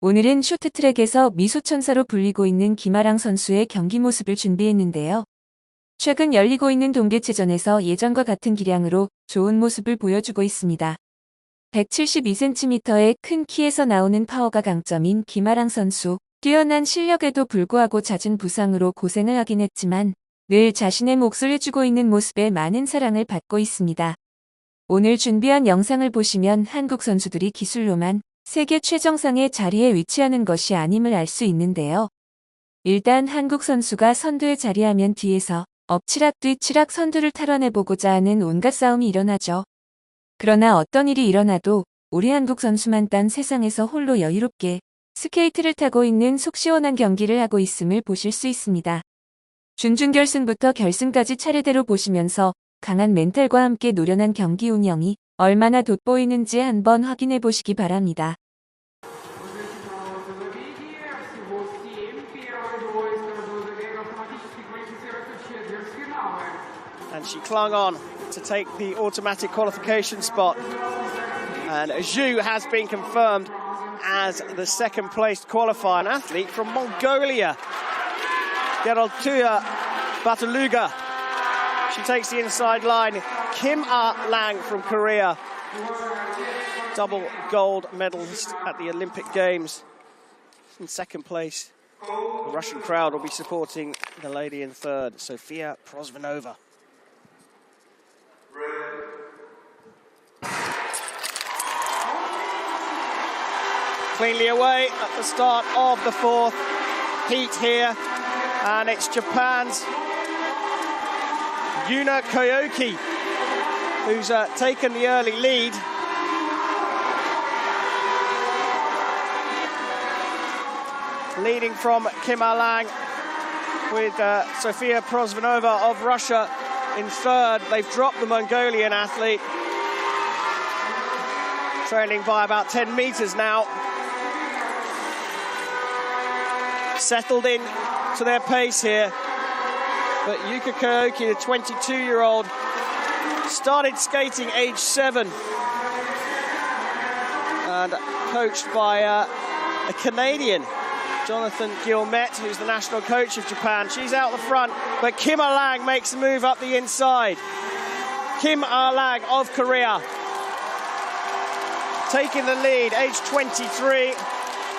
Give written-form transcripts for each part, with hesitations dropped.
오늘은 쇼트트랙에서 미소천사로 불리고 있는 김아랑 선수의 경기 모습을 준비했는데요. 최근 열리고 있는 동계체전에서 예전과 같은 기량으로 좋은 모습을 보여주고 있습니다. 172cm의 큰 키에서 나오는 파워가 강점인 김아랑 선수. 뛰어난 실력에도 불구하고 잦은 부상으로 고생을 하긴 했지만 늘 자신의 몫을 해주고 있는 모습에 많은 사랑을 받고 있습니다. 오늘 준비한 영상을 보시면 한국 선수들이 기술로만 세계 최정상의 자리에 위치하는 것이 아님을 알 수 있는데요. 일단 한국 선수가 선두에 자리하면 뒤에서 엎치락 뒤치락 선두를 탈환해보고자 하는 온갖 싸움이 일어나죠. 그러나 어떤 일이 일어나도 우리 한국 선수만 딴 세상에서 홀로 여유롭게 스케이트를 타고 있는 속 시원한 경기를 하고 있음을 보실 수 있습니다. 준중결승부터 결승까지 차례대로 보시면서 강한 멘탈과 함께 노련한 경기 운영이 얼마나 돋보이는지 한번 확인해 보시기 바랍니다. And she clung on to take the automatic qualification spot. And Zhu has been confirmed as the second-placed qualifying athlete from Mongolia. Geraltuya Bataluga. She takes the inside line. Kim Ah-lang from Korea. Double gold medalist at the Olympic Games. In second place, the Russian crowd will be supporting the lady in third, Sofia Prosvanova. Cleanly away at the start of the fourth heat here, and it's Japan's Yuna Koyoki who's taken the early lead. Leading from Kim Ah-lang with Sofia Prosvanova of Russia in third. They've dropped the Mongolian athlete, trailing by about 10 meters now. Settled in to their pace here, but Yuka Koyoki, the 22-year-old, started skating age 7 and coached by a Canadian, Jonathan Guillemette, who's the national coach of Japan. She's out the front, but Kim Ah-lang makes a move up the inside. Kim Ah-lang of Korea taking the lead, age 23.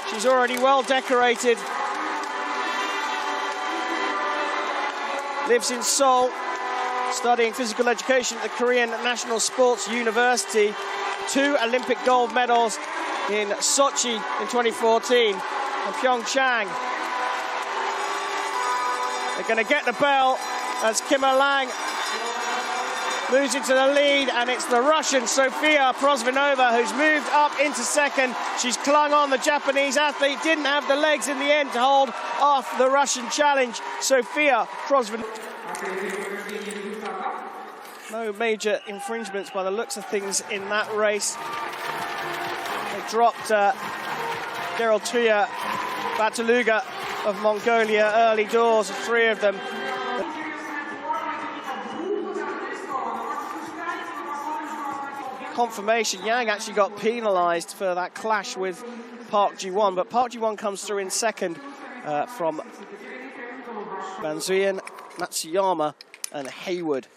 She's already well decorated. Lives in Seoul, studying physical education at the Korean National Sports University. 2 Olympic gold medals in Sochi in 2014 and Pyeongchang. They're going to get the bell as Kim Ah-lang moves into the lead, and it's the Russian Sofia Prosvanova who's moved up into second. She's clung on. The Japanese athlete didn't have the legs in the end to hold off the Russian challenge. Sofia Prosvanova. No major infringements by the looks of things in that race. They dropped Geraltuya Bataluga of Mongolia early doors, 3 of them. Confirmation, Yang actually got penalised for that clash with Park Ji-won, but Park Ji-won comes through in second from Banzuyan, Matsuyama and Hayward.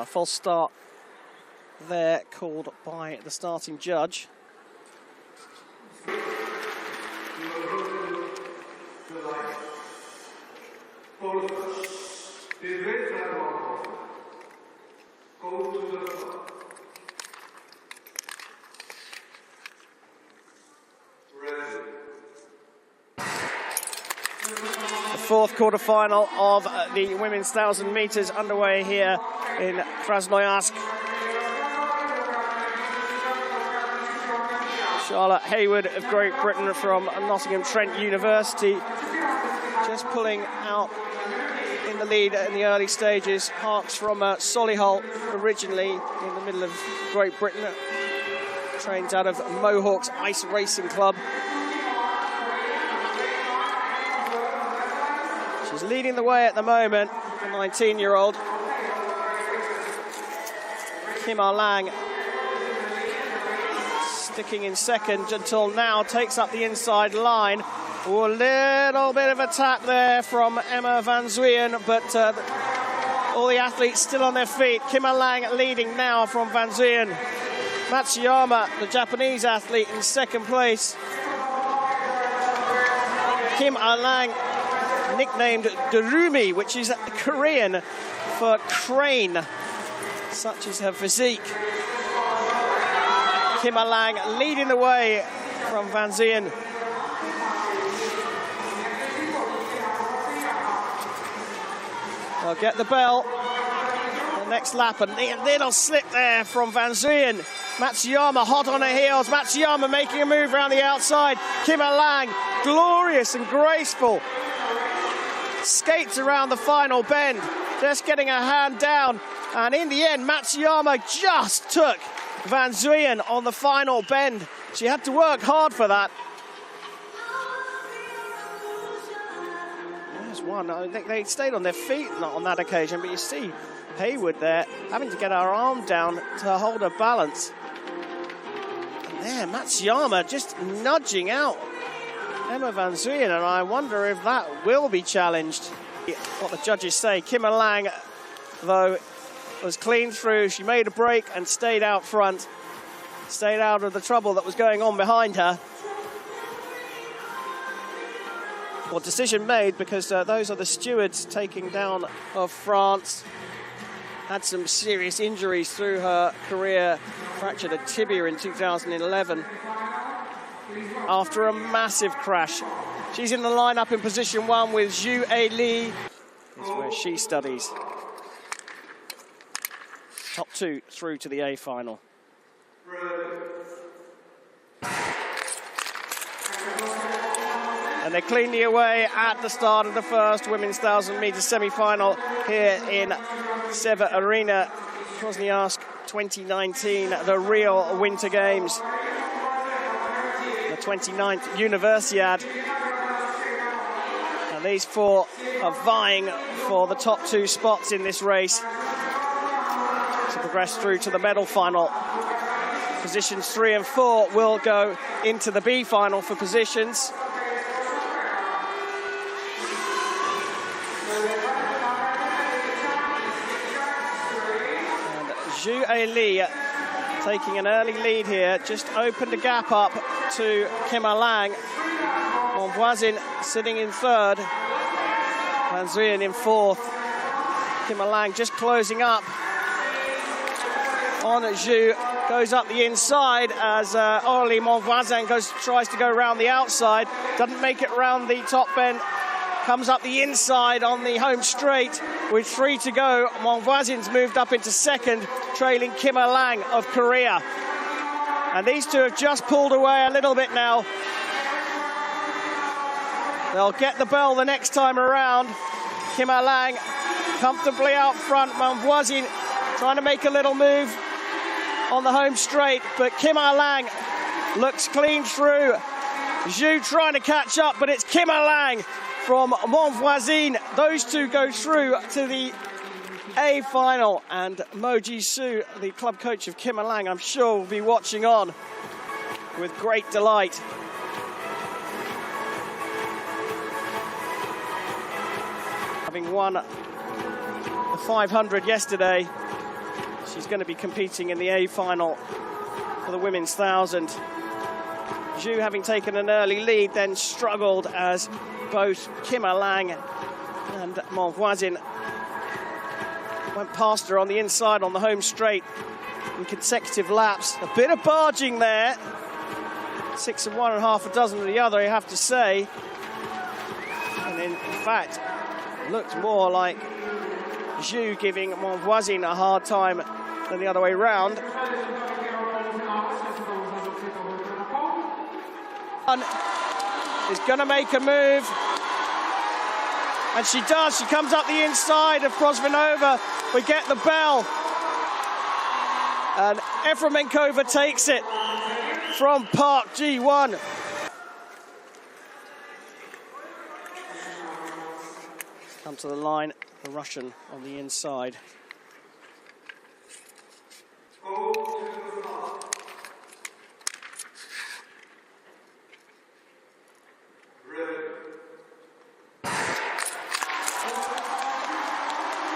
False start there called by the starting judge. The fourth quarter-final of the women's 1,000 metres underway here in Krasnoyarsk. Charlotte Hayward of Great Britain from Nottingham Trent University just pulling out in the lead in the early stages. Parks from Solihull, originally in the middle of Great Britain, trains out of Mohawks Ice Racing Club. She's leading the way at the moment, the 19-year-old. Kim Lang sticking in second until now, takes up the inside line. Oh, a little bit of a tap there from Emma van Zuyen, but all the athletes still on their feet. Kim Lang leading now from van Zuyen. Matsuyama, the Japanese athlete, in second place. Kim Lang, nicknamed Durumi, which is Korean for crane. Such is her physique. Kim Lang leading the way from van Zuyen. They'll get the bell. The next lap, a little slip there from van Zuyen. Matsuyama hot on her heels. Matsuyama making a move around the outside. Kim Lang, glorious and graceful. Skates around the final bend, just getting her hand down. And in the end, Matsuyama just took van Zuyen on the final bend. She had to work hard for that. There's one. I think they stayed on their feet on that occasion, but you see Haywood there having to get her arm down to hold her balance. And there, Matsuyama just nudging out Emma van Zuyen, and I wonder if that will be challenged. What the judges say. Kim Lang, though, was clean through. She made a break and stayed out front, stayed out of the trouble that was going on behind her. Well, decision made, because those are the stewards taking down of France. Had some serious injuries through her career, fractured a tibia in 2011 after a massive crash. She's in the lineup in position 1 with Zhu Li. This is where she studies. Top 2 through to the A final. And they're cleanly away at the start of the first women's 1,000-meter semi-final here in Seva Arena, Krasnoyarsk 2019, the real Winter Games, the 29th Universiad. And these four are vying for the top 2 spots in this race to progress through to the medal final. Positions 3 and 4 will go into the B final for positions. Zhu Li taking an early lead here, just opened the gap up to Kim Lang. Monvoisin sitting in 3rd, van Zuyen in 4th. Kim Lang just closing up on Zhu, goes up the inside as Aurélie Monvoisin tries to go around the outside, doesn't make it around the top bend, comes up the inside on the home straight with 3 to go. Monvoisin's moved up into 2nd, trailing Kim Lang of Korea. And these two have just pulled away a little bit now. They'll get the bell the next time around. Kim Lang comfortably out front. Monvoisin trying to make a little move on the home straight, but Kim Lang looks clean through. Zhu trying to catch up, but it's Kim Lang from Monvoisin. Those two go through to the A final, and Mo Ji-soo, the club coach of Kim Lang, I'm sure will be watching on with great delight. Having won the 500 yesterday, she's going to be competing in the A final for the women's 1,000. Zhu, having taken an early lead, then struggled as both Kim Lang and Monvoisin went past her on the inside on the home straight in consecutive laps. A bit of barging there. 6 of one and half a dozen of the other, you have to say. And in fact, looked more like Zhu giving Monvoisin a hard time than the other way round. Is going to make a move. And she does. She comes up the inside of Prosvinova. We get the bell. And Efremenkova takes it from Park Ji-won. Come to the line, the Russian on the inside.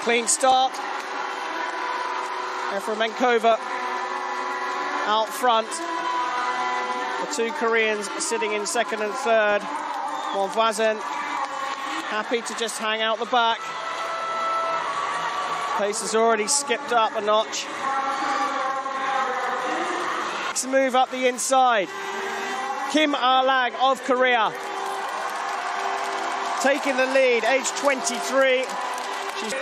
Clean start. Efremenkova out front. The two Koreans sitting in second and third. Monvoisin happy to just hang out the back. Pace has already skipped up a notch. Next move up the inside. Kim Ah-lang of Korea taking the lead, age 23. She's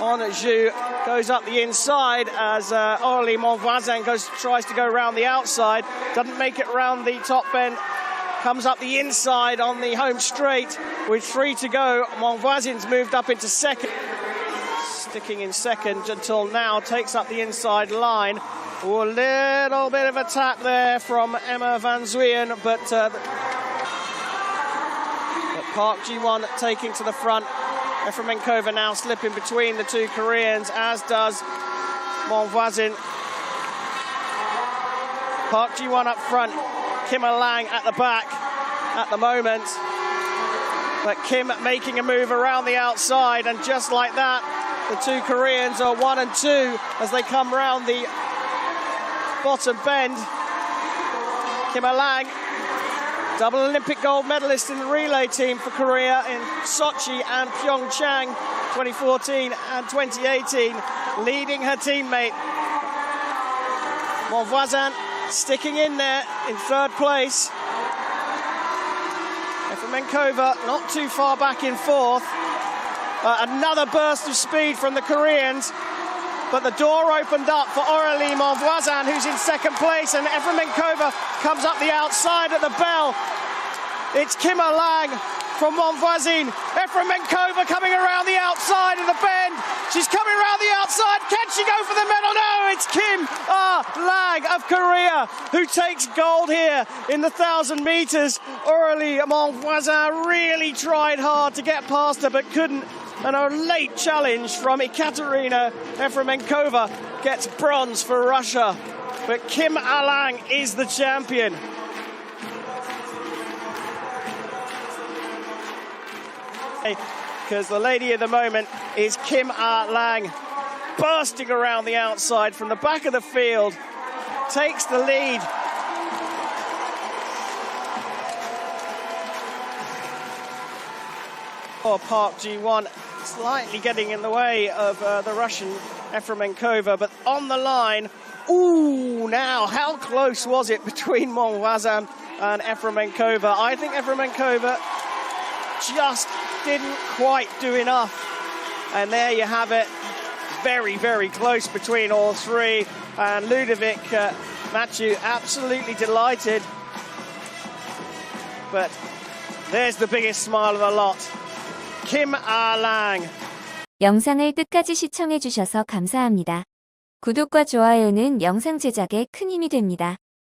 on Zhu, goes up the inside as Aurélie Monvoisin tries to go around the outside, doesn't make it around the top bend, comes up the inside on the home straight with 3 to go. Monvoisin's moved up into second, sticking in second until now, takes up the inside line. Oh, a little bit of a tap there from Emma Van Zuyen, but Park Ji-won taking to the front. Efremenkova now slipping between the two Koreans, as does Monvoisin. Park Ji-won up front, Kim Ah-lang at the back at the moment. But Kim making a move around the outside, and just like that, the two Koreans are 1 and 2 as they come round the bottom bend. Kim Ah-lang, double Olympic gold medalist in the relay team for Korea in Sochi and Pyeongchang 2014 and 2018, leading her teammate. Monvoisin sticking in there in third place. Efremenkova not too far back in fourth. Another burst of speed from the Koreans, but the door opened up for Aurélie Monvoisin, who's in second place, and Efremenkova comes up the outside at the bell. It's Kim Ah-lang from Monvoisin. Efremenkova coming around the outside of the bend. She's coming around the outside. Can she go for the medal? No, it's Kim Ah-lang of Korea who takes gold here in the 1,000 meters. Aurélie Monvoisin really tried hard to get past her, but couldn't. And a late challenge from Ekaterina Efremenkova gets bronze for Russia. But Kim Ah-lang is the champion. Because the lady of the moment is Kim Ah-lang, bursting around the outside from the back of the field, takes the lead. Park Ji-won slightly getting in the way of the Russian Efremenkova, but on the line. Ooh, now how close was it between Monvoisin and Efremenkova? I think Efremenkova just didn't quite do enough, and there you have it, very, very close between all three, and Ludovic Mathieu absolutely delighted, but there's the biggest smile of the lot. Kim Ah-lang. 영상을 끝까지 시청해주셔서 감사합니다. 구독과 좋아요는 영상 제작에 큰 힘이 됩니다.